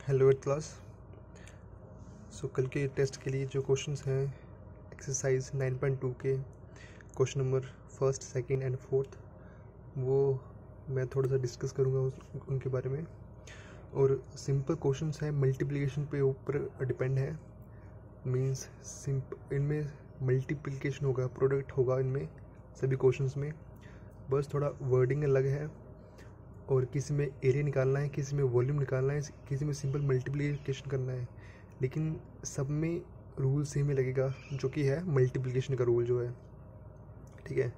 Hello eight class. सो कल के test के लिए जो क्वेश्चंस हैं एक्सरसाइज 9.2 के question number first, second and fourth, वो मैं थोड़ा सा डिस्कस करूँगा उनके बारे में। और सिंपल क्वेश्चंस हैं, मल्टीप्लिकेशन पे ऊपर डिपेंड है। मींस इनमें मल्टीप्लिकेशन होगा, प्रोडक्ट होगा इनमें सभी क्वेश्चंस में, बस थोड़ा वर्डिंग अलग है। और किसी में एरिया निकालना है, किसी में वॉल्यूम निकालना है, किसी में सिंपल मल्टीप्लिकेशन करना है, लेकिन सब में रूल सेम ही लगेगा, जो कि है मल्टीप्लिकेशन का रूल जो है। ठीक है,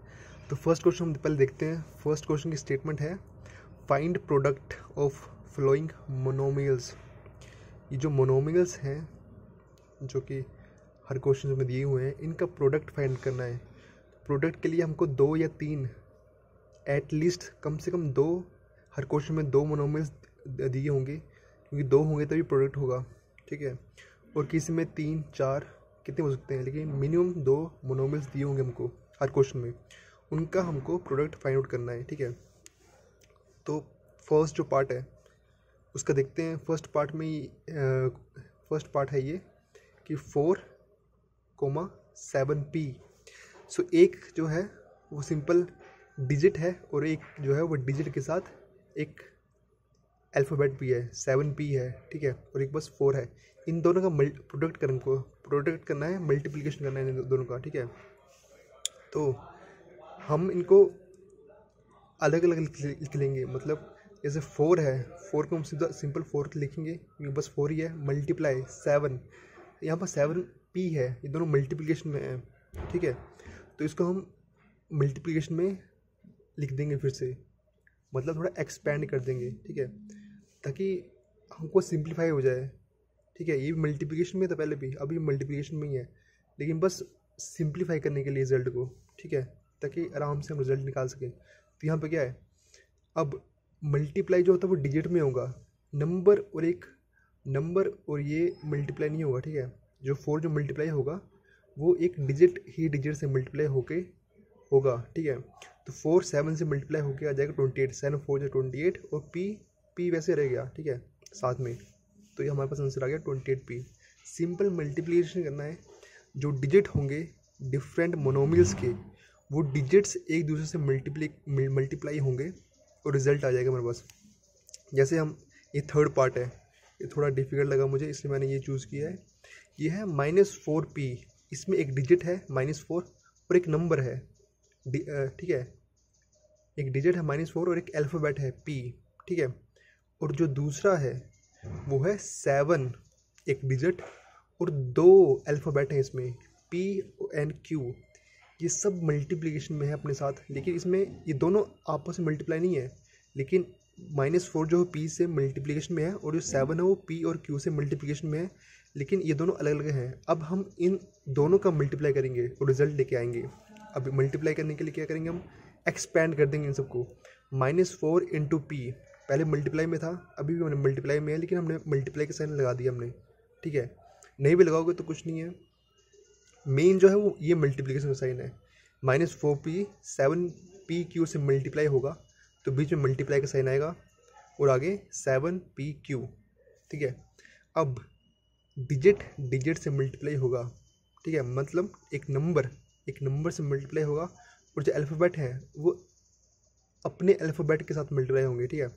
तो फर्स्ट क्वेश्चन हम पहले देखते हैं। फर्स्ट क्वेश्चन की स्टेटमेंट है, find product of following monomials. ये जो मोनोमियल्स हैं जो कि हर क्वेश्चन में दिए हुए हैं, इनका प्रोडक्ट फाइंड करना है। प्रोडक्ट के लिए हमको 2 या 3, एटलीस्ट कम से कम 2, हर क्वेश्चन में 2 मोनोमियल्स दिए होंगे, क्योंकि 2 होंगे तभी प्रोडक्ट होगा। ठीक है, और किसी में 3, 4 कितने हो सकते हैं, लेकिन मिनिमम 2 मोनोमियल्स दिए होंगे हमको हर क्वेश्चन में, उनका हमको प्रोडक्ट फाइंड आउट करना है। ठीक है, तो फर्स्ट जो पार्ट है उसका देखते हैं। फर्स्ट पार्ट है ये कि 4,7p। सो एक जो है वो सिंपल डिजिट है और एक जो है वो डिजिट के साथ एक अल्फ़ाबेट भी है, 7p है। ठीक है, और एक बस 4 है। इन दोनों का प्रोडक्ट करना है, मल्टीप्लिकेशन करना है इन दोनों का। ठीक है, तो हम इनको अलग अलग लिख लेंगे। मतलब जैसे 4 है, 4 को हम सीधा सिंपल 4 लिखेंगे, ये बस 4 ही है। मल्टीप्लाई 7, यहाँ पर 7p है, ये दोनों मल्टीप्लिकेशन में है। ठीक है, तो इसको हम मल्टीप्लिकेशन में लिख देंगे फिर से, मतलब थोड़ा एक्सपेंड कर देंगे। ठीक है, ताकि हमको सिंप्लीफाई हो जाए। ठीक है, ये मल्टीप्लिकेशन में था पहले भी, अभी मल्टीप्लिकेशन में ही है, लेकिन बस सिंप्लीफाई करने के लिए रिजल्ट को। ठीक है, ताकि आराम से हम रिजल्ट निकाल सकें। तो यहाँ पे क्या है, अब मल्टीप्लाई जो होता है वो डिजिट में होगा, नंबर और ये मल्टीप्लाई नहीं होगा। ठीक है, जो 4 जो मल्टीप्लाई होगा वो एक डिजिट से मल्टीप्लाई होके होगा। ठीक है, तो 4 7 से मल्टीप्लाई होके आ जाएगा 28, 7 4 जो 28, और p वैसे रह गया। ठीक है, साथ में, तो ये हमारे पास आंसर आ गया 28p। सिंपल मल्टीप्लिकेशन करना है, जो डिजिट होंगे डिफरेंट मोनोमियल्स के, वो डिजिट्स एक दूसरे से मल्टीप्लाई होंगे और रिजल्ट आ जाएगा हमारे पास। जैसे हम, ये थर्ड पार्ट है, ये थोड़ा डिफिकल्ट लगा मुझे, इसलिए मैंने ये चूज़ किया है। ये है -4p, इसमें एक डिजिट है -4 और एक नंबर है। ठीक है, एक डिजिट है -4 और एक अल्फ़ाबेट है p। ठीक है, और जो दूसरा है वो है 7, एक डिजिट और 2 अल्फ़ाबेट हैं इसमें, p एंड q। ये सब मल्टीप्लिकेशन में है अपने साथ, लेकिन इसमें ये दोनों आपस में मल्टीप्लाई नहीं है, लेकिन -4 जो है p से मल्टीप्लिकेशन में है, और जो 7 है वो p और q से मल्टीप्लिकेशन में है, लेकिन ये दोनों अलग अलग हैं। अब हम इन दोनों का मल्टीप्लाई करेंगे और रिजल्ट लेके आएंगे। अब मल्टीप्लाई करने के लिए क्या करेंगे, हम एक्सपेंड कर देंगे इन सबको। -4 इंटू p, पहले मल्टीप्लाई में था, अभी भी हमने मल्टीप्लाई में है, लेकिन हमने मल्टीप्लाई का साइन लगा दिया हमने। ठीक है, नहीं भी लगाओगे तो कुछ नहीं है, मेन जो है वो ये मल्टीप्लिकेशन का साइन है। -4p 7pq से मल्टीप्लाई होगा, तो बीच में मल्टीप्लाई का साइन आएगा, और आगे 7pq। ठीक है, अब डिजिट से मल्टीप्लाई होगा। ठीक है, मतलब एक नंबर से मल्टीप्लाई होगा, और जो अल्फ़ाबेट है वो अपने अल्फ़ाबेट के साथ मल्टीप्लाई होंगे। ठीक है,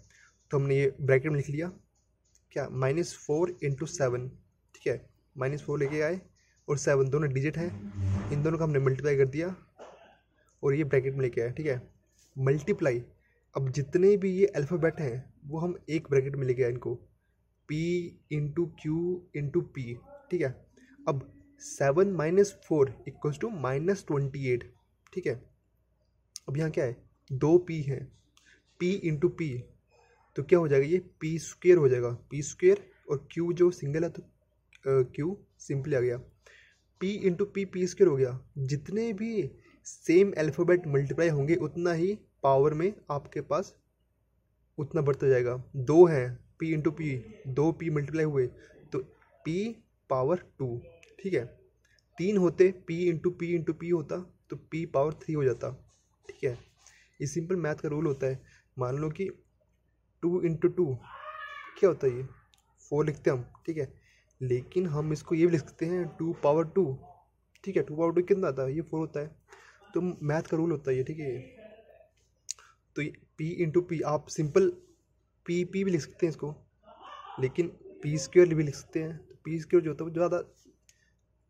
तो हमने ये ब्रैकेट में लिख लिया क्या, -4 इंटू 7। ठीक है, -4 लेके आए और 7 दोनों डिजिट हैं, इन दोनों का हमने मल्टीप्लाई कर दिया और ये ब्रैकेट में लेके आए। ठीक है, मल्टीप्लाई, अब जितने भी ये अल्फ़ाबेट हैं वो हम एक ब्रैकेट में लेके आए इनको, p into Q into P. ठीक है, अब 7 - 4 इक्वल्स टू -28। ठीक है, अब यहाँ क्या है, 2p है, p इंटू पी, तो क्या हो जाएगा, ये p² हो जाएगा, p², और q जो सिंगल है तो q सिंपली आ गया, p इंटू p² हो गया। जितने भी सेम अल्फ़ाबेट मल्टीप्लाई होंगे उतना ही पावर में आपके पास उतना बढ़ता जाएगा। 2 है, p into P, 2p multiply हुए तो p पावर 2। ठीक है, 3 होते, p इंटू p होता तो p पावर 3 हो जाता। ठीक है, ये सिंपल मैथ का रूल होता है। मान लो कि 2 इंटू 2 क्या होता है, ये 4 लिखते हैं हम, ठीक है। लेकिन हम इसको ये भी लिख सकते हैं 2 पावर 2, ठीक है। 2 पावर 2 कितना आता है, ये 4 होता है। तो मैथ का रूल होता है ये, ठीक है। तो p इंटू पी, आप सिंपल पी भी लिख सकते हैं इसको, लेकिन पी स्क्वेयर भी लिख सकते हैं। तो पी स्क्वेयर जो होता है वो ज़्यादा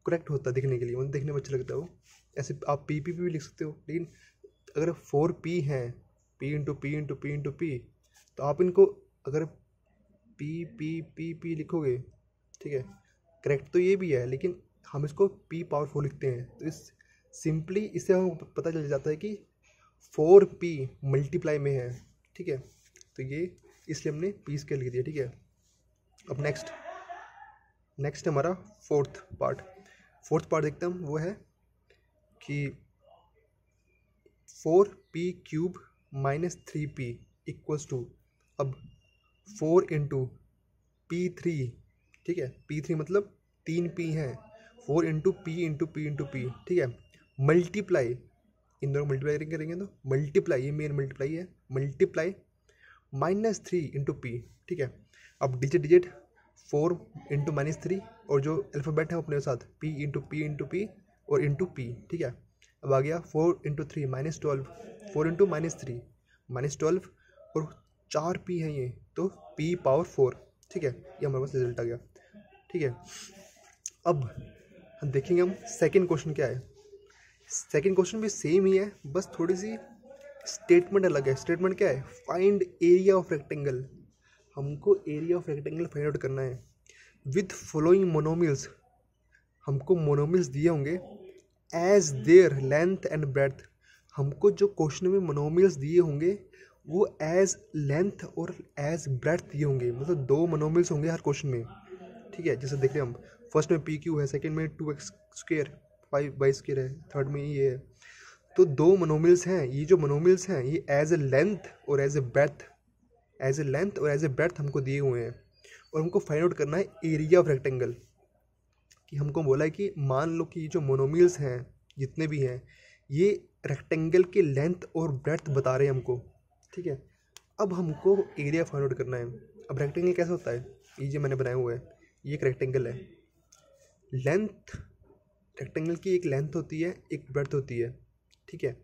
करेक्ट होता है दिखने के लिए, मतलब देखने में अच्छा लगता है वो। ऐसे आप पी भी लिख सकते हो, लेकिन अगर 4p है, p into P into P into P, तो आप इनको अगर पी लिखोगे, ठीक है, करेक्ट तो ये भी है, लेकिन हम इसको p पावर 4 लिखते हैं। तो इस सिंपली इससे हमें पता चल जाता है कि 4p मल्टीप्लाई में है, ठीक है। तो ये इसलिए हमने p स्क्वायर लिख दिया, ठीक है। अब नेक्स्ट हमारा फोर्थ पार्ट देखते हैं हम। वो है कि 4p cube minus 3p equals to, अब 4 इंटू p3, ठीक है। p3 मतलब 3p है, 4 into P into P into P, ठीक है। मल्टीप्लाई, इन दोनों मल्टीप्लाई करेंगे तो मल्टीप्लाई, ये मेन मल्टीप्लाई है, मल्टीप्लाई माइनस 3 इंटू पी, ठीक है। अब डिजिट 4 इंटू -3, और जो अल्फ़ाबेट है अपने साथ p इंटू पी और इंटू पी, ठीक है। अब आ गया 4 इंटू 3 -12, 4 इंटू -3 -12, और 4p है ये, तो p पावर 4, ठीक है। ये हमारे पास रिजल्ट आ गया, ठीक है। अब हम देखेंगे हम सेकंड क्वेश्चन क्या है। सेकंड क्वेश्चन भी सेम ही है, बस थोड़ी सी स्टेटमेंट अलग है। स्टेटमेंट क्या है, फाइंड एरिया ऑफ रेक्टेंगल। हमको area of rectangle find out करना है विथ फॉलोइंग मोनोमियल्स। हमको मोनोमियल्स दिए होंगे as their length and breadth. हमको जो क्वेश्चन में मोनोमियल्स दिए होंगे वो एज लेंथ और एज ब्रेड्थ दिए होंगे, मतलब 2 मोनोमियल्स होंगे हर क्वेश्चन में, ठीक है। जैसे देख रहे हैं हम, फर्स्ट में पी क्यू है, सेकंड में 2x स्क्वायर 5y स्क्वायर है, थर्ड में ये है। तो 2 मोनोमियल्स हैं, ये जो मोनोमियल्स हैं ये एज ए लेंथ और एज ए ब्रेड्थ हमको दिए हुए हैं, और हमको फाइंड आउट करना है एरिया ऑफ रेक्टेंगल। कि हमको बोला है कि मान लो कि ये जो मोनोमियल्स हैं जितने भी हैं ये रेक्टेंगल की लेंथ और ब्रेड्थ बता रहे हैं हमको, ठीक है। अब हमको एरिया फाइंड आउट करना है। अब रेक्टेंगल कैसा होता है, ये जो मैंने बनाया हुआ है ये एक रेक्टेंगल है। लेंथ, रेक्टेंगल की एक लेंथ होती है, एक ब्रेड्थ होती है, ठीक है।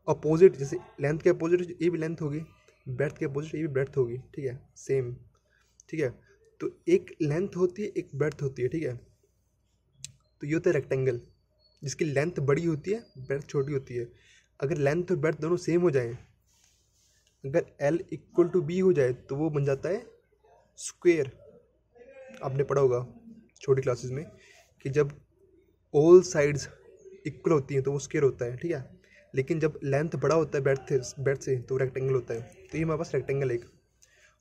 अपोजिट, जैसे लेंथ के अपोजिट ये भी लेंथ होगी, ब्रेड्थ के अपोजिट ये भी ब्रेड्थ होगी, ठीक है, सेम, ठीक है। तो एक लेंथ होती है, एक ब्रेड्थ होती है, ठीक है। तो ये होता है रेक्टेंगल, जिसकी लेंथ बड़ी होती है, ब्रेड्थ छोटी होती है। अगर लेंथ और ब्रेड्थ दोनों सेम हो जाए, अगर L इक्वल टू B हो जाए, तो वो बन जाता है स्क्वायर। आपने पढ़ा होगा छोटी क्लासेस में कि जब ऑल साइड्स इक्वल होती हैं तो वो स्क्वायर होता है, ठीक है। लेकिन जब लेंथ बड़ा होता है ब्रेड्थ से तो रेक्टेंगल होता है। तो ये हमारे पास रेक्टेंगल एक।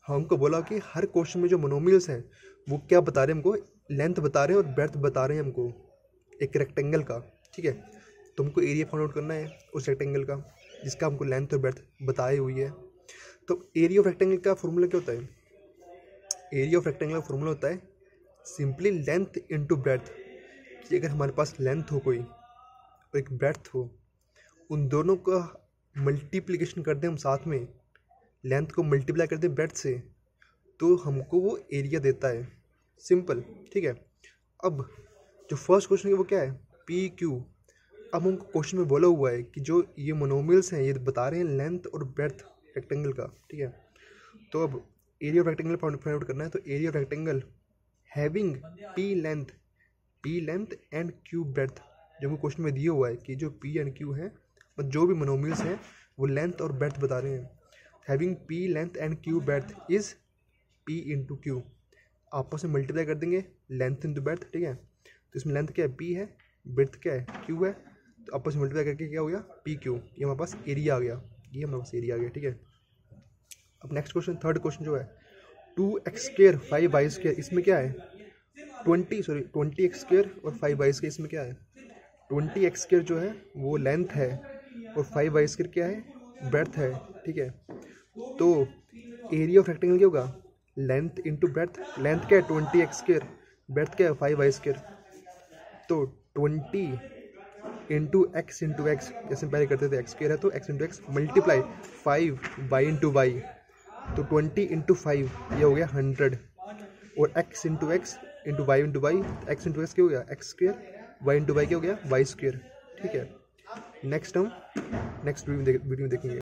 हमको बोला कि हर क्वेश्चन में जो मोनोमियल्स हैं वो क्या बता रहे हैं हमको, लेंथ बता रहे हैं और ब्रेड्थ बता रहे हैं हमको एक रेक्टेंगल का, ठीक है। तो हमको एरिया फाइंड आउट करना है उस रेक्टेंगल का जिसका हमको लेंथ और ब्रेड्थ बताई हुई है। तो एरिया ऑफ रेक्टेंगल का फॉर्मूला क्या होता है, एरिया ऑफ रेक्टेंगल का फॉर्मूला होता है सिंपली लेंथ इंटू ब्रेड्थ। कि अगर हमारे पास लेंथ हो कोई और एक ब्रेड्थ हो, उन दोनों का मल्टीप्लिकेशन कर दें हम साथ में, लेंथ को मल्टीप्लाई कर दें ब्रेड्थ से, तो हमको वो एरिया देता है, सिंपल, ठीक है। अब जो फर्स्ट क्वेश्चन है वो क्या है, पी क्यू। अब हमको क्वेश्चन में बोला हुआ है कि जो ये मोनोमियल्स हैं ये बता रहे हैं लेंथ और ब्रेड्थ रेक्टेंगल का, ठीक है। तो अब area of rectangle find out करना है। तो area of rectangle having P length and Q breadth, जो हमको क्वेश्चन में दिया हुआ है कि जो पी एंड क्यू है, मतलब जो भी मोनोमियल्स हैं वो लेंथ और ब्रेड्थ बता रहे हैं। Having P length and Q breadth is P into Q. आपस में मल्टीप्लाई कर देंगे लेंथ इंटू ब्रेड्थ, ठीक है। तो इसमें लेंथ क्या है, पी है, ब्रेड्थ क्या है, क्यू है। तो आपस में मल्टीप्लाई करके क्या हो गया, पी क्यू। ये हमारे पास एरिया आ गया, ये हमारे पास एरिया आ गया, ठीक है। अब नेक्स्ट क्वेश्चन, थर्ड क्वेश्चन जो है 2x स्क्वायर 5y स्क्वायर, इसमें क्या है 20x स्क्वायर और 5y स्क्वायर, इसमें क्या है 20x स्क्वायर जो है वो लेंथ है और 5y स्क्वायर क्या है, ब्रेड्थ है, ठीक है। तो एरिया ऑफ रेक्टेंगल क्या होगा, लेंथ इंटू ब्रेड्थ। लेंथ क्या है 20x स्क्वायर, ब्रेड्थ क्या है 5y स्क्वायर। तो 20 इंटू एक्स, जैसे पहले करते थे, एक्स स्क्वायर है तो x into x multiply 5 y into y. तो 20 इंटू 5 ये हो गया 100। और x into y x into x क्या हो गया x square, y into y क्या हो गया वाई स्क्वेयर। ठीक है, नेक्स्ट हम नेक्स्ट वीडियो में देखेंगे।